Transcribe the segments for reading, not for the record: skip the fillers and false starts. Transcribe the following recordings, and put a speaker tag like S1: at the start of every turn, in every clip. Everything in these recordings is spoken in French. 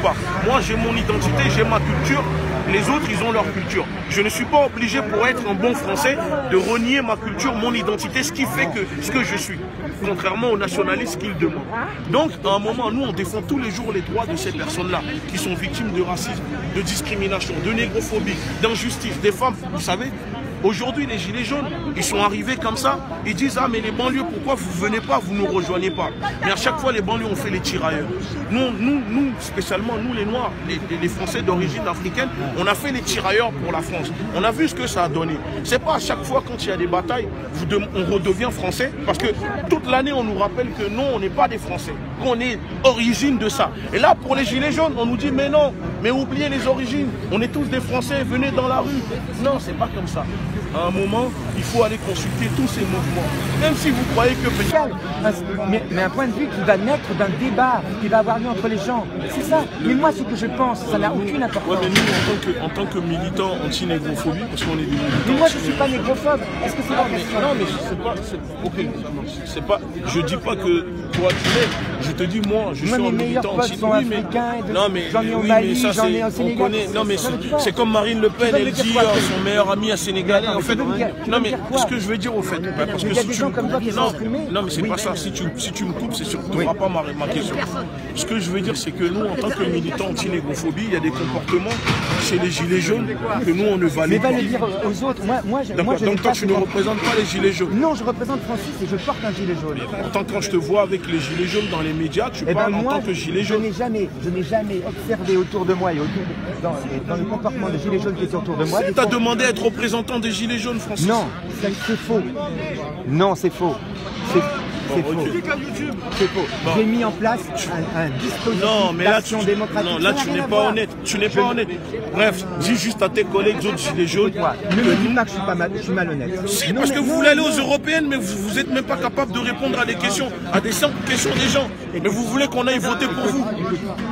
S1: pas. Moi, j'ai mon identité, j'ai ma culture. Les autres, ils ont leur culture. Je ne suis pas obligé, pour être un bon Français, de renier ma culture, mon identité, ce qui fait que ce que je suis, contrairement aux nationalistes qu'ils demandent. Donc, à un moment, nous, on défend tous les jours les droits de ces personnes-là, qui sont victimes de racisme, de discrimination, de négrophobie, d'injustice, des femmes, vous savez. Aujourd'hui, les gilets jaunes, ils sont arrivés comme ça, ils disent « Ah, mais les banlieues, pourquoi vous ne venez pas, vous ne nous rejoignez pas ?» Mais à chaque fois, les banlieues ont fait les tirailleurs. Nous spécialement, nous les Noirs, les Français d'origine africaine, on a fait les tirailleurs pour la France. On a vu ce que ça a donné. C'est pas à chaque fois, quand il y a des batailles, on redevient français, parce que toute l'année, on nous rappelle que non, on n'est pas des Français, qu'on est origine de ça. Et là, pour les gilets jaunes, on nous dit « Mais non, mais oubliez les origines, on est tous des Français, venez dans la rue. » Non, c'est pas comme ça. À un moment, il faut aller consulter tous ces mouvements. Même si vous croyez que...
S2: Mais un point de vue qui va naître d'un débat, qui va avoir lieu entre les gens. C'est ça. Mais moi, ce que je pense, ça n'a aucune importance.
S1: Ouais, mais nous, en tant que militants anti-négrophobie, parce qu'on est des militants...
S2: Mais moi, je ne suis pas négrophobe. Est-ce que c'est la question?
S1: Non, mais c'est pas... Je dis pas que toi, tu l'es. Je te dis, moi, je suis un militant anti-négrophobie. Non, mais ça, c'est... On connaît... Non, mais c'est comme Marine Le Pen, elle dit son meilleur ami à Sénégalais. En fait, non, mais ce que je veux dire, au fait, parce que si tu me... Non, mais c'est pas ça. Si tu me coupes, c'est sûr que tu n'auras pas ma question. Ce que je veux dire, c'est que nous, en tant que militants anti-négrophobie, il y a des comportements chez les gilets jaunes que nous, on ne valide pas.
S2: Mais va le dire aux autres.
S1: D'accord, donc toi, tu ne représentes pas les gilets jaunes?
S2: Non, je représente Francis et je porte un gilet jaune.
S1: Pourtant, quand je te vois avec les gilets jaunes dans les médias, tu parles en tant que gilet jaune.
S2: Je n'ai jamais observé autour de moi et dans le comportement des gilets jaunes qui étaient autour de moi.
S1: Tu as demandé à être représentant des gilets jaunes, Francis?
S2: Non, c'est faux. Non, c'est faux. C'est faux. C'est faux. Bon. J'ai mis en place un dispositif d'action démocratique.
S1: Non, là, tu n'es pas honnête. Tu n'es pas honnête. Bref, dis juste à tes collègues d'autres gilets jaunes.
S2: Ne me dis pas que je suis malhonnête.
S1: Si, parce que vous voulez aller aux européennes, mais vous n'êtes même pas capable de répondre à des questions, à des simples questions des gens. Mais vous voulez qu'on aille voter pour vous?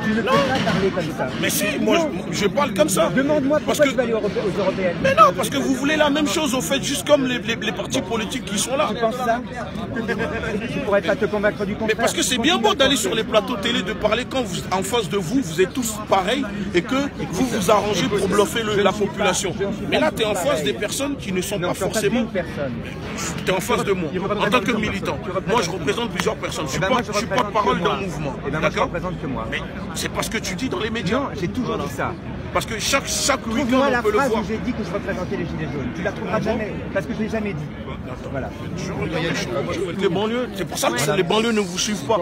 S2: Tu ne peux pas parler comme ça.
S1: Mais si, moi, je parle comme ça.
S2: Demande-moi pourquoi tu vas aller aux européennes.
S1: Mais non, parce que vous voulez la même chose, au fait, juste comme les partis politiques qui sont là.
S2: Tu penses ça? Tu pourrais pas te convaincre du contraire.
S1: Mais parce que c'est bien beau d'aller sur les plateaux télé, de parler quand en face de vous, vous êtes tous pareils et que vous vous arrangez pour bluffer la population. Mais là, tu es en face des personnes qui ne sont pas forcément... Tu es en face de moi, en tant que militant. Moi, je représente plusieurs personnes. Je ne suis pas parole d'un mouvement. D'accord? Mais c'est pas ce que tu dis dans les médias.
S2: Non, j'ai toujours dit ça.
S1: Parce que chaque week-end, on peut le voir.
S2: J'ai dit que je représentais les gilets jaunes. Tu la trouveras jamais, parce que je ne l'ai jamais dit. Voilà.
S1: Les banlieues, c'est pour ça que les banlieues ne vous suivent pas.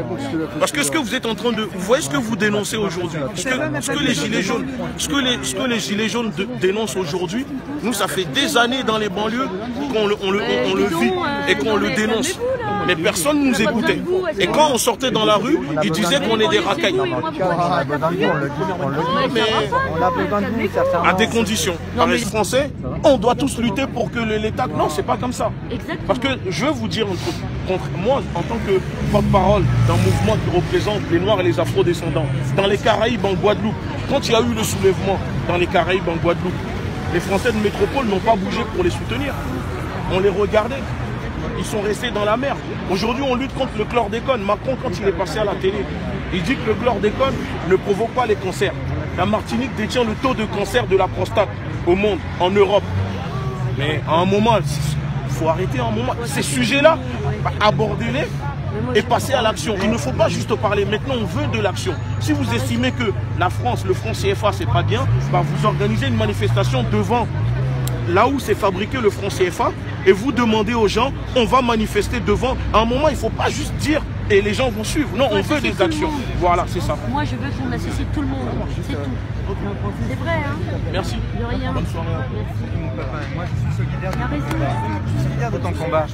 S1: Parce que ce que vous êtes en train de... Vous voyez ce que vous dénoncez aujourd'hui? Ce que les gilets jaunes dénoncent aujourd'hui, nous, ça fait des années dans les banlieues qu'on le vit et qu'on le dénonce. Mais personne ne nous écoutait. Et quand on sortait dans la rue, ils disaient qu'on est des racailles. À des conditions. Par les Français, on doit tous lutter pour que l'État... Non, c'est pas comme ça. Parce que je veux vous dire un truc. Moi, en tant que porte-parole d'un mouvement qui représente les Noirs et les Afro-descendants, dans les Caraïbes, en Guadeloupe, quand il y a eu le soulèvement dans les Caraïbes, en Guadeloupe, les Français de métropole n'ont pas bougé pour les soutenir. On les regardait. Ils sont restés dans la merde. Aujourd'hui, on lutte contre le chlordécone. Macron, quand il est passé à la télé, il dit que le chlordécone ne provoque pas les cancers. La Martinique détient le taux de cancer de la prostate au monde, en Europe. Mais à un moment, il faut arrêter un moment. Ces sujets-là, abordez-les et passer à l'action. Il ne faut pas juste parler. Maintenant, on veut de l'action. Si vous estimez que la France, le franc CFA, c'est pas bien, bah vous organisez une manifestation devant là où c'est fabriqué le franc CFA et vous demandez aux gens, on va manifester devant. À un moment, il ne faut pas juste dire et les gens vont suivre. Non, on veut des actions. Voilà, c'est ça.
S3: Moi, je veux qu'on associe tout le monde. C'est tout. C'est vrai, hein?
S1: Merci.
S3: De rien.
S1: Bonne soirée.
S3: Merci.
S2: Moi, je suis solidaire de ton combat.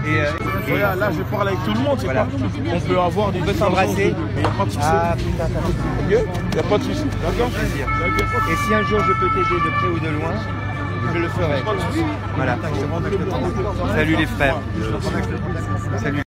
S2: Et
S1: là, je parle avec tout le monde. Voilà. On peut avoir des...
S2: On peut s'embrasser.
S1: Il n'y a pas de souci.
S2: Ah, putain,
S1: il n'y a pas de souci. D'accord?
S2: Et si un jour je peux t'aider de près ou de loin, je le ferai. Voilà. Salut les frères. Salut.